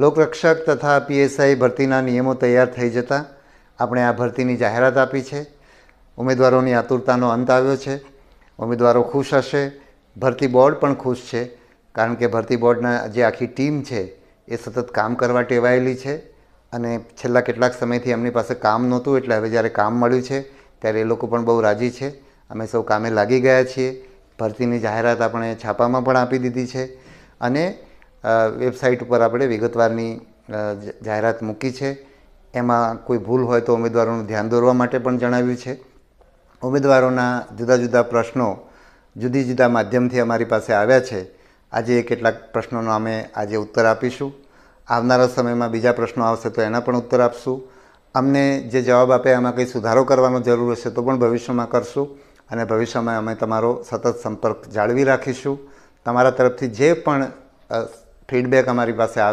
લોકરક્ષક તથા પીએસઆઈ ભરતીના નિયમો તૈયાર થઈ જતાં આપણે આ ભરતીની જાહેરાત આપી છે. ઉમેદવારોની આતુરતાનો અંત આવ્યો છે. ઉમેદવારો ખુશ હશે, ભરતી બોર્ડ પણ ખુશ છે, કારણ કે ભરતી બોર્ડના જે આખી ટીમ છે એ સતત કામ કરવા ટેવાયેલી છે અને છેલ્લા કેટલાક સમયથી એમની પાસે કામ નહોતું, એટલે હવે જ્યારે કામ મળ્યું છે ત્યારે એ લોકો પણ બહુ રાજી છે. અમે સૌ કામે લાગી ગયા છીએ. ભરતીની જાહેરાત આપણે છાપામાં પણ આપી દીધી છે અને વેબસાઇટ ઉપર આપણે વિગતવારની જાહેરાત મૂકી છે. એમાં કોઈ ભૂલ હોય તો ઉમેદવારોનું ધ્યાન દોરવા માટે પણ જણાવ્યું છે. ઉમેદવારોના જુદા જુદા પ્રશ્નો જુદી જુદા માધ્યમથી અમારી પાસે આવ્યા છે. આજે કેટલાક પ્રશ્નોનો અમે આજે ઉત્તર આપીશું. આવનારા સમયમાં બીજા પ્રશ્નો આવશે તો એના પણ ઉત્તર આપશું. અમને જે જવાબ આપે એમાં કંઈ સુધારો કરવાનો જરૂર હશે તો પણ ભવિષ્યમાં કરશું અને ભવિષ્યમાં અમે તમારો સતત સંપર્ક જાળવી રાખીશું. તમારા તરફથી જે પણ ફીડબેક અમારી પાસે આવે